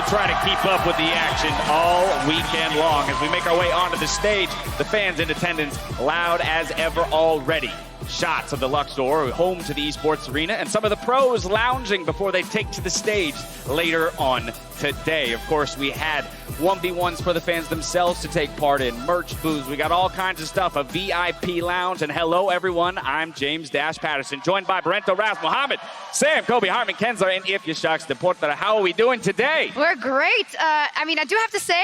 try to keep up with the action all weekend long as we make our way onto the stage. The fans in attendance, loud as ever already. Shots of the Luxor, home to the esports arena, and some of the pros lounging before they take to the stage later on today. Of course, we had 1v1s for the fans themselves to take part in, merch booths, we got all kinds of stuff, a VIP lounge, and hello everyone, I'm James Dash Patterson, joined by Brento Ras, Mohammed, Sam, Kobe, Hartman, Kenzler, and If Yashaks de Porta. How are we doing today? We're great. I mean, I do have to say,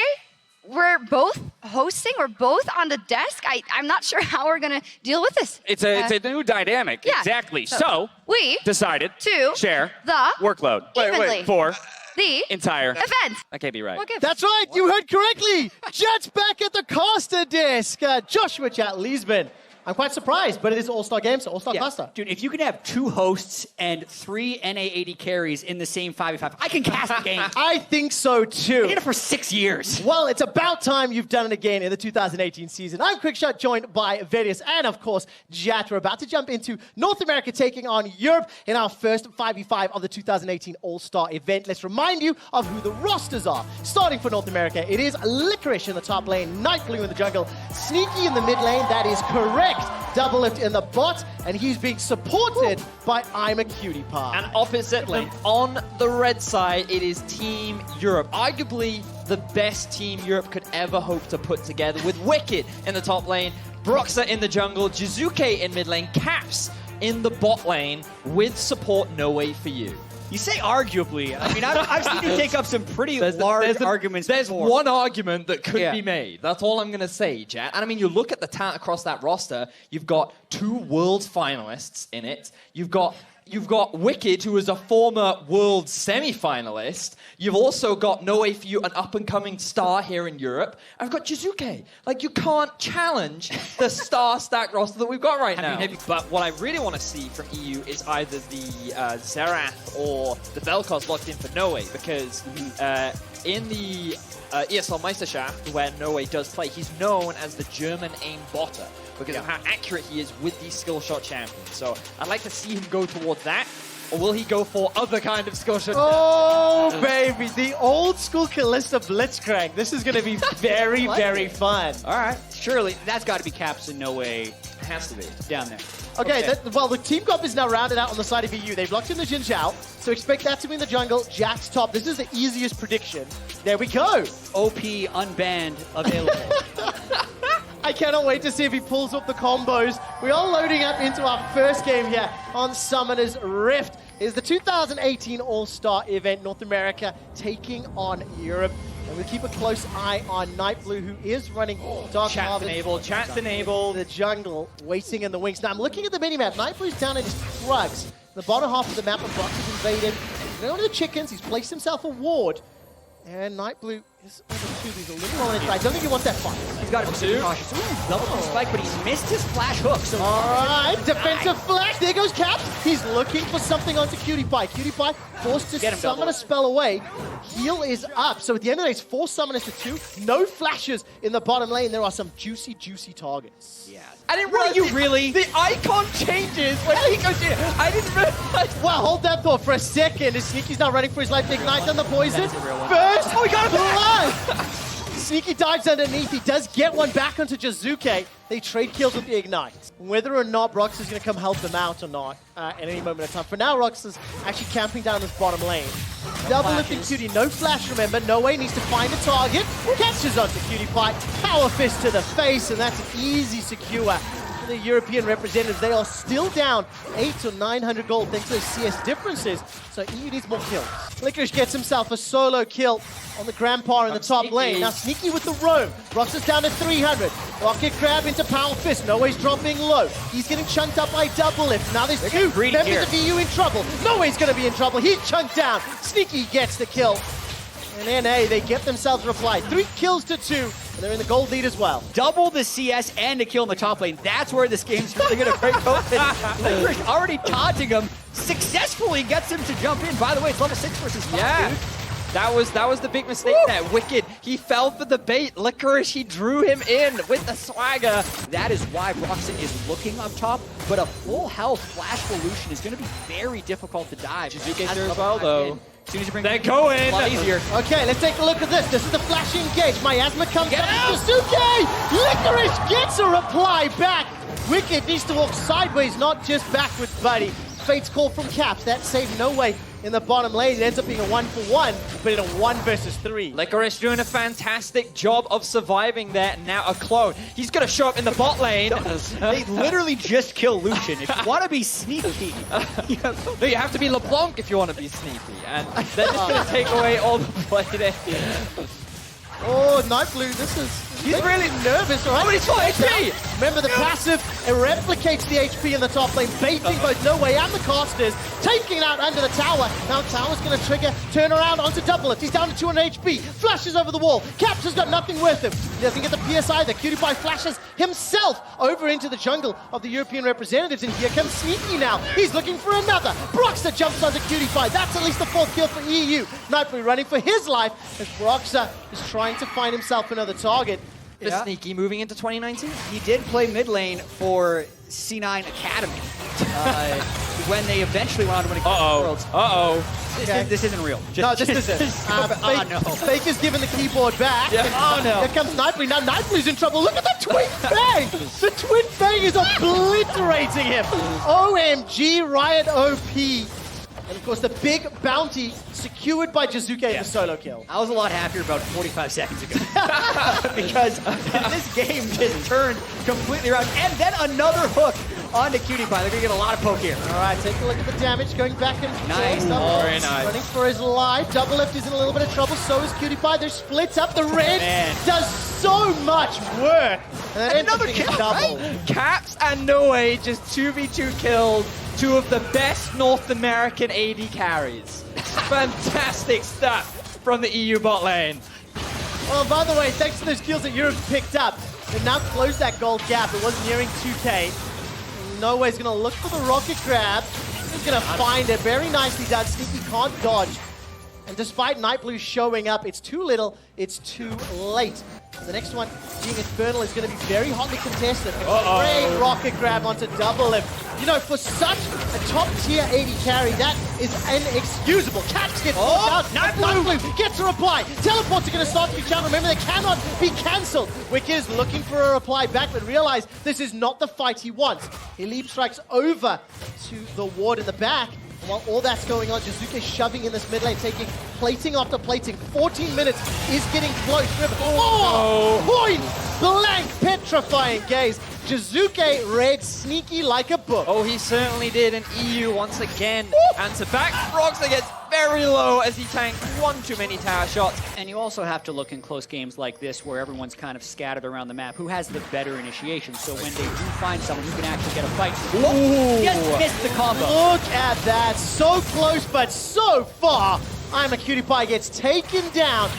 we're both hosting, we're both on the desk. I'm not sure how we're gonna deal with this. It's a new dynamic, yeah. Exactly. So we decided to share the workload evenly for the entire event. That can't be right. That's right, you heard correctly. Jet's back at the caster desk. Joshua Chat Leesman. I'm quite surprised, but it is All-Star Game, so All-Star caster. Dude, if you can have 2 hosts and 3 NA80 carries in the same 5v5, I can cast the game. I think so too. I did it for 6 years. Well, it's about time you've done it again in the 2018 season. I'm Quickshot, joined by Verius and, of course, Jat. We're about to jump into North America taking on Europe in our first 5v5 of the 2018 All-Star event. Let's remind you of who the rosters are. Starting for North America, it is Licorice in the top lane, Nightblue in the jungle, Sneaky in the mid lane, that is correct. Double lift in the bot, and he's being supported by I'm a Cutie Pie. And opposite lane, on the red side, it is Team Europe. Arguably the best team Europe could ever hope to put together, with Wicked in the top lane, Broxah in the jungle, Jizuke in mid lane, Caps in the bot lane, with support Noway4u. You say arguably. I mean, I've seen you take up some pretty large arguments There's before. one argument that could be made. That's all I'm going to say, Jet. And I mean, you look at the talent across that roster, you've got 2 Worlds finalists in it. You've got Wicked, who is a former World semi-finalist. You've also got Noway4u, an up-and-coming star here in Europe. I've got Jizuke. Like, you can't challenge the star-stacked roster that we've got right now. But what I really want to see from EU is either the Xerath or the Vel'Koz locked in for Noway, because in the ESL Meisterschaft, where Noway does play, he's known as the German aim botter because of how accurate he is with these skill shot champions. So I'd like to see him go towards that, or will he go for other kind of skill shot? Oh, baby, the old school Kalista Blitzcrank. This is going to be very, very fun. All right, surely that's got to be Caps and Noway. Has to be. Down there. Okay, well, the team comp is now rounded out on the side of EU. They've locked in the Jin Zhao, so expect that to be in the jungle. Jack's top. This is the easiest prediction. There we go. OP unbanned available. I cannot wait to see if he pulls up the combos. We are loading up into our first game here on Summoner's Rift. It is the 2018 All-Star event, North America taking on Europe. And we keep a close eye on Nightblue, who is running Dark Chat's enabled, chat's enabled. The jungle, waiting in the wings. Now I'm looking at the minimap. Nightblue's down in his Krugs. The bottom half of the map, of Box is invaded. He's going to the chickens. He's placed himself a ward. And Nightblue is over 2. He's a little on the inside. I don't think he wants that fight. He's got to be super cautious. Ooh, double spike, but he's missed his flash hook. So all right, defensive flash. There goes Caps. He's looking for something onto Cutie Pie. Cutie Pie forced to summon a spell away. Heal is up. So at the end of the day, it's 4 summoners to 2. No flashes in the bottom lane. There are some juicy, juicy targets. yeah. I didn't realize you really? The icon changes when he goes in. I didn't realize. Well, hold that thought for a second. Sneaky's now running for his life. Ignite on the poison. That is a real one. First, oh, he got blood! Sneaky dives underneath. He does get one back onto Jizuke. They trade kills with the Ignite. Whether or not Rox is going to come help them out or not at any moment of time. For now, Rox is actually camping down this bottom lane. Double lifting Cutie. No flash, remember. Noway needs to find a target. Catches onto Cutie Pie. Power fist to the face, and that's an easy secure. The European representatives, they are still down 800 or 900 gold thanks to those CS differences. So EU needs more kills. Licorice gets himself a solo kill on the Grandpa in the top lane. Now Sneaky with the roam. Rox is down to 300. Rocket grab into Power Fist. Noway's dropping low. He's getting chunked up by Double Lift. Now there's 2 members of EU in trouble. Noway's going to be in trouble. He's chunked down. Sneaky gets the kill. And NA, they get themselves a reply. 3 kills to 2. And they're in the gold lead as well. Double the CS and a kill in the top lane. That's where this game's really going to break open. Licorice already taunting him. Successfully gets him to jump in. By the way, it's level 6 versus 5, dude. That was the big mistake there. Wicked, he fell for the bait. Licorice, he drew him in with the swagger. That is why Broxah is looking up top, but a full health flash solution is going to be very difficult to dive. Jizuke there as well, though. As soon as you bring They're going. a lot easier. Okay, let's take a look at this. This is the flash engage. Miasma comes Get up out! to Yasuke! Licorice gets a reply back. Wicked needs to walk sideways, not just backwards, buddy. Fate's call from Caps. That saved Noway in the bottom lane. It ends up being a 1-for-1, but in a 1 versus 3. Licorice doing a fantastic job of surviving there. Now a clone. He's going to show up in the bot lane. They literally just kill Lucian. If you want to be sneaky, No, you have to be LeBlanc if you want to be sneaky. And they're just going to take away all the play there. Oh, Nightblue, this is... He's really nervous, all right? Oh, but he's full HP! Remember, the passive, it replicates the HP in the top lane, baiting both Noway and the casters, taking it out under the tower. Now tower's going to trigger, turn around onto double lift. He's down to 200 HP, flashes over the wall. Caps has got nothing with him. He doesn't get the PS either. Cutie Pie flashes himself over into the jungle of the European representatives, and here comes Sneaky now. He's looking for another. Broxer jumps onto Cutie Pie. That's at least the 4th kill for EU. Nightblue running for his life as Broxer is trying to find himself another target. The sneaky moving into 2019. he did play mid lane for C9 Academy when they eventually went on to win a Worlds. This isn't real. No, this isn't. Fake, no. Fake is giving the keyboard back. Yeah. Oh no. Here comes Nightblue. Now Nightblue's in trouble. Look at the Twin Fang! The Twin Fang is obliterating him. OMG, Riot OP. And of course, the big bounty secured by Jizuke in the solo kill. I was a lot happier about 45 seconds ago because this game just turned completely around. And then another hook onto Cutie Pie. They're going to get a lot of poke here. All right, take a look at the damage going back and Nice. forth. Very nice. Running for his life. Double Lift is in a little bit of trouble. So is Cutie Pie. They're split up. The red does so much work. And Another being a kill, double. right? Caps and Noway just 2v2 killed two of the best North American AD carries. Fantastic stuff from the EU bot lane. Well, by the way, thanks to those kills that Europe's picked up, they've now closed that gold gap. It was nearing 2K. Noway's going to look for the rocket grab. He's going to find it. Very nicely done. Sneaky can't dodge. And despite Nightblue showing up, it's too little, it's too late. And the next one, being Infernal, is going to be very hotly contested. Great rocket grab onto double lift. You know, for such a top-tier AD carry, that is inexcusable. Caps gets forced out. Nightblue gets a reply. Teleports are going to start to be challenged. Remember, they cannot be cancelled. Wick is looking for a reply back, but realize this is not the fight he wants. He leap strikes over to the ward in the back. And while all that's going on, Jizuke shoving in this mid lane, taking plating after plating. 14 minutes is getting close. Point blank, petrifying gaze. Jizuke read sneaky like a book. Oh, he certainly did. And EU once again answered back. Broxer gets very low as he tanked one too many tower shots. And you also have to look in close games like this where everyone's kind of scattered around the map. Who has the better initiation? So when they do find someone who can actually get a fight, just missed the combo. Look at that. So close, but so far. I'm a Cutie Pie gets taken down.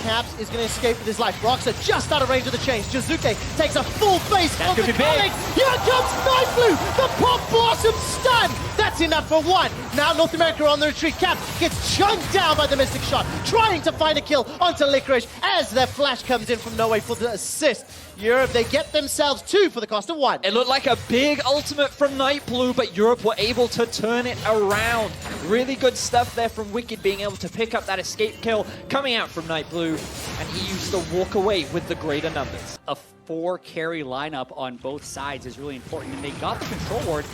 Caps is going to escape with his life. Broxer just out of range of the chains. Jizuke takes a full face on the Conic. Here comes Nightblue. The Pop Blossom stun. That's enough for one. Now North America on the retreat. Cap gets chunked down by the Mystic Shot, trying to find a kill onto Licorice as their flash comes in from Noway for the assist. Europe, they get themselves 2 for the cost of 1. It looked like a big ultimate from Nightblue, but Europe were able to turn it around. Really good stuff there from Wicked, being able to pick up that escape kill coming out from Nightblue, and EU still walk away with the greater numbers. A 4 carry lineup on both sides is really important, and they got the control ward.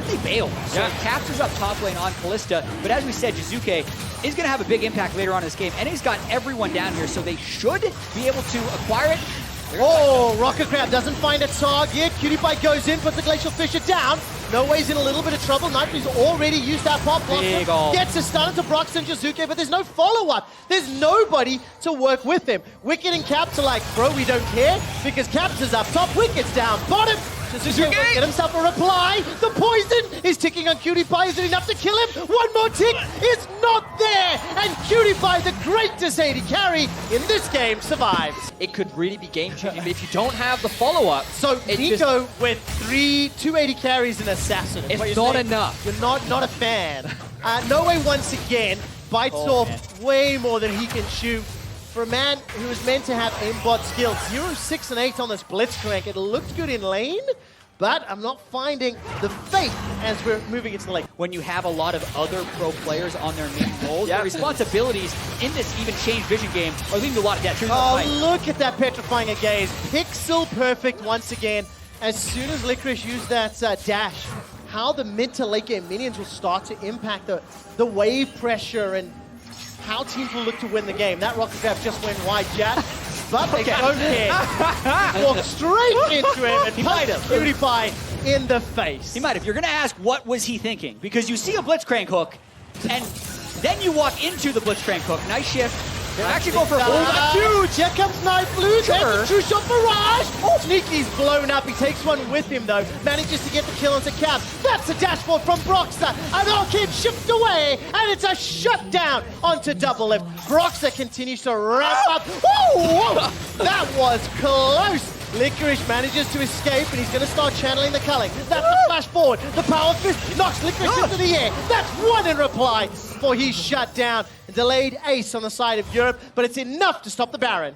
They bailed. So Caps is up top lane on Callista, but as we said, Jizuke is going to have a big impact later on in this game, and he's got everyone down here, so they should be able to acquire it. Oh, Rocket Crab doesn't find a target. Cutie Pie goes in, puts the Glacial Fisher down. Noway's in a little bit of trouble. Nightblue's already used that pop blossom. Gets a stun into Brox and Jizuke, but there's no follow-up. There's nobody to work with him. Wicked and Caps are like, bro, we don't care, because Caps is up top, Wicked's down bottom. Jizuke will get himself a reply. The poison is ticking on Cutie Pie. Is it enough to kill him? One more tick is not there. And Cutie Pie, the greatest AD carry in this game, survives. It could really be game-changing, but if you don't have the follow-up, So Nico with 280 carries and assassin. it's not enough. You're not a fan. Noway once again bites off way more than he can chew. For a man who is meant to have aimbot skills, 0, 6, and 8 on this Blitzcrank, it looked good in lane, but I'm not finding the faith as we're moving into the lane. When you have a lot of other pro players on their main roles, their responsibilities in this even change vision game are leaving a lot of debt. Oh, look at that petrifying a gaze. Pixel perfect once again. As soon as Licorice used that dash, how the mid to late game minions will start to impact the wave pressure and how teams will look to win the game. That rocket grab just went wide, Jack. But they don't care. Walk straight into him and punch PewDiePie in the face. He might have. You're going to ask, what was he thinking? Because you see a Blitzcrank hook, and then you walk into the Blitzcrank hook. Nice shift. They're actually going for a huge. Here comes Noway4u. There's a true shot barrage. Oh, Sneaky's blown up. He takes one with him, though. Manages to get the kill onto Cap. That's a dashboard from Broxer. An arcade shift away, and it's a shutdown onto double lift. Broxer continues to ramp up. Oh, that was close. Licorice manages to escape, and he's going to start channeling the culling. That's the flash forward. The power fist knocks Licorice into the air. That's one in reply before he's shut down. A delayed ace on the side of Europe, but it's enough to stop the Baron.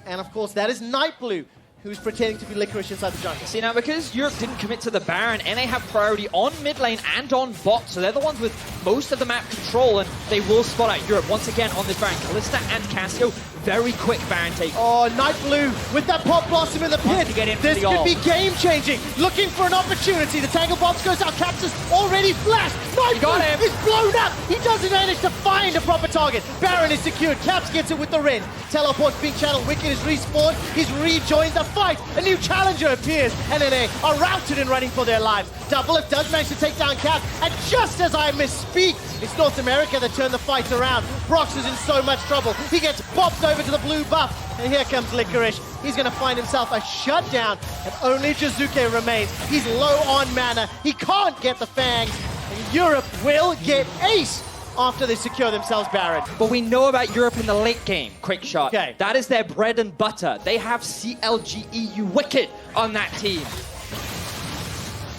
And of course, that is Nightblue, who's pretending to be Licorice inside the jungle. See, now, because Europe didn't commit to the Baron, and they have priority on mid lane and on bot, so they're the ones with most of the map control, and they will spot out Europe once again on this Baron. Kalista and Cassio, very quick Baron take. Oh, Nightblue with that Pop Blossom in the pit. This could be game-changing. Looking for an opportunity. The Tangle Box goes out. Caps is already flashed. Nightblue is blown up. He doesn't manage to find a proper target. Baron is secured. Caps gets it with the Ren. Teleports being channeled. Wicked is respawned. He's rejoined the fight. A new challenger appears. NNA are routed and running for their lives. Doublelift does manage to take down Caps. And just as I misspeak, it's North America that turned the fight around. Brox is in so much trouble. He gets bopped over to the blue buff. And here comes Licorice. He's going to find himself a shutdown. And only Jizuke remains. He's low on mana. He can't get the Fangs. And Europe will get ace after they secure themselves Baron. But we know about Europe in the late game. Quick shot. Okay. That is their bread and butter. They have CLGEU Wicked on that team.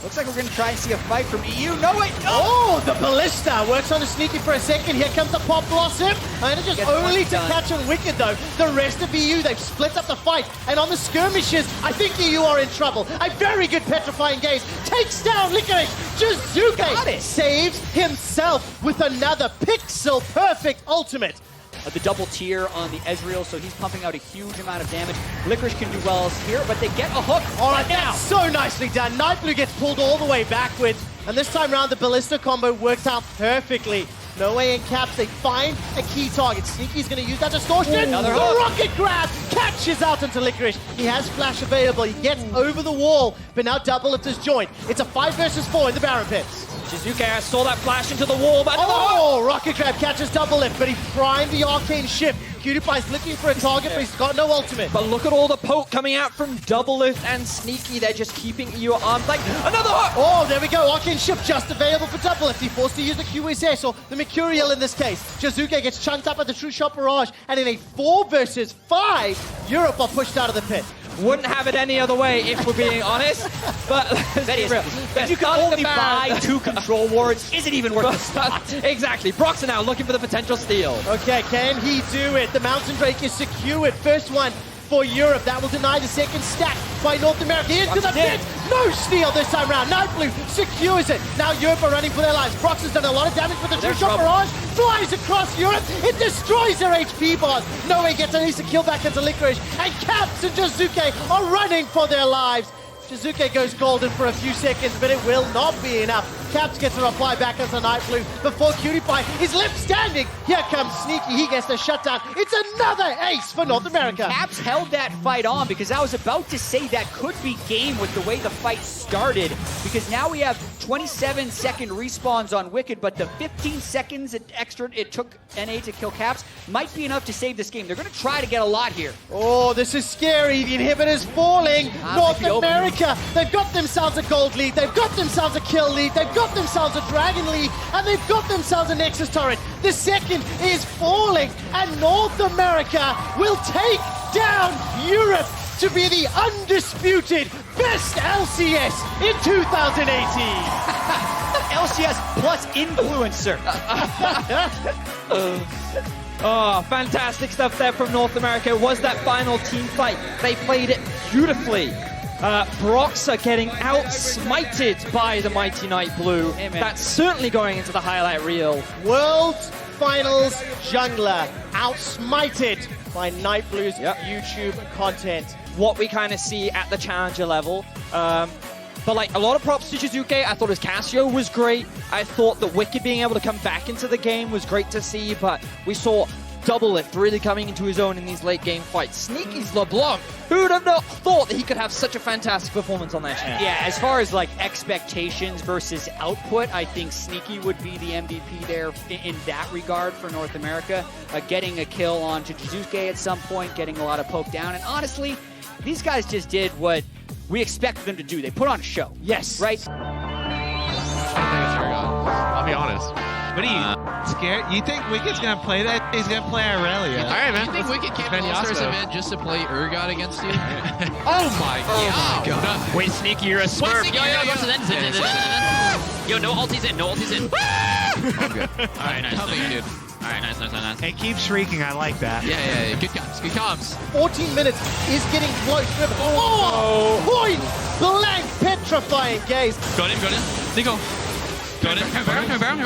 Looks like we're going to try and see a fight from EU. No, wait, no! Oh, the Ballista works on a Sneaky for a second. Here comes the Pop Blossom. And it's just only to catch on Wicked, though. The rest of EU, they've split up the fight. And on the skirmishes, I think EU are in trouble. A very good petrifying gaze. Takes down Licorice. Jizuke saves himself with another pixel perfect ultimate. The double tier on the Ezreal, so he's pumping out a huge amount of damage. Licorice can do well here, but they get a hook. All right, that's so nicely done. Nightblue gets pulled all the way backwards, and this time around the Ballista combo works out perfectly. Noway and Caps, they find a key target. Sneaky's going to use that distortion. Another the rocket grab catches out into Licorice. He has flash available. He gets over the wall, but now Doublelift is joined. It's a 5 versus 4 in the Baron pits. Jizuke saw that flash into the wall, but rocket grab catches Doublelift, but he primed the arcane shift. PewDiePie's looking for a target, but he's got no ultimate. But look at all the poke coming out from Doublelift and Sneaky. They're just keeping EU at arm's length. Another hook! Oh, there we go. Arcane shift just available for Doublelift. He forced to use the QSS, or the Mercurial in this case. Jizuke gets chunked up at the True Shot Barrage, and in a 4 versus 5, Europe are pushed out of the pit. Wouldn't have it any other way, if we're being honest. But that is real. If you can only buy 2 control wards, is it even worth the spot? Exactly. Broxer now looking for the potential steal. Okay, can he do it? The Mountain Drake is secured. First one for Europe. That will deny the second stack by North America. Into the pit. No steal this time round. Nightblue secures it. Now Europe are running for their lives. Brox has done a lot of damage with the True Shot Barrage. Flies across Europe. It destroys their HP bars. Noway gets at least a kill back into Licorice. And Caps and Jizuke are running for their lives. Jizuke goes golden for a few seconds, but it will not be enough. Caps gets a reply back onto Nightblue before PewDiePie is left standing. Here comes Sneaky. He gets the shutdown. It's another ace for North America. Caps held that fight on because I was about to say that could be game with the way the fight started, because now we have 27-second respawns on Wicked, but the 15 seconds extra it took NA to kill Caps might be enough to save this game. They're going to try to get a lot here. Oh, this is scary. The inhibitor's falling. North America, they've got themselves a gold lead. They've got themselves a kill lead. They've got themselves a dragon lead. And they've got themselves a Nexus turret. The second is falling. And North America will take down Europe to be the undisputed best LCS in 2018. LCS plus influencer. Oh, fantastic stuff there from North America. Was that final team fight? They played it beautifully. Brox are getting out-smited by the Mighty Night Blue. Hey, man. That's certainly going into the highlight reel. World Finals jungler outsmited by Night Blue's Yep. YouTube content. What we kind of see at the challenger level. But like a lot of props to Jizuke. I thought his Casio was great. I thought that Wicked being able to come back into the game was great to see, but we saw Double Lift really coming into his own in these late game fights. Sneaky's LeBlanc. Who would have not thought that he could have such a fantastic performance on that channel? Yeah, as far as like expectations versus output, I think Sneaky would be the MVP there in that regard for North America. Getting a kill onto Jizuke at some point, getting a lot of poke down, and honestly, these guys just did what we expected them to do. They put on a show. Yes. Right? I don't think it's Aragon. I'll be honest. What are you scared? You think Wicked's gonna play that? He's gonna play Irelia. All right, man. You think Wicked came to Benny All-Stars Osco. event just to play Urgot against you? Oh my god. Wait, Sneaky, you're a What's smurf. the Yo, no ulties in, no ulties in. I'm good. Alright, nice. Nothing, dude. Alright, nice. Hey, keep shrieking. I like that. Yeah. Good comms. 14 minutes is getting close. Oh, point blank petrifying gaze. Got him. Nico. Got him. Baron.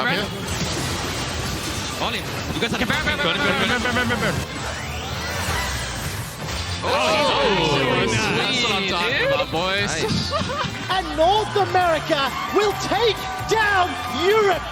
All in. You guys have Baron. That's what I'm talking about, boys. And North America will take down Europe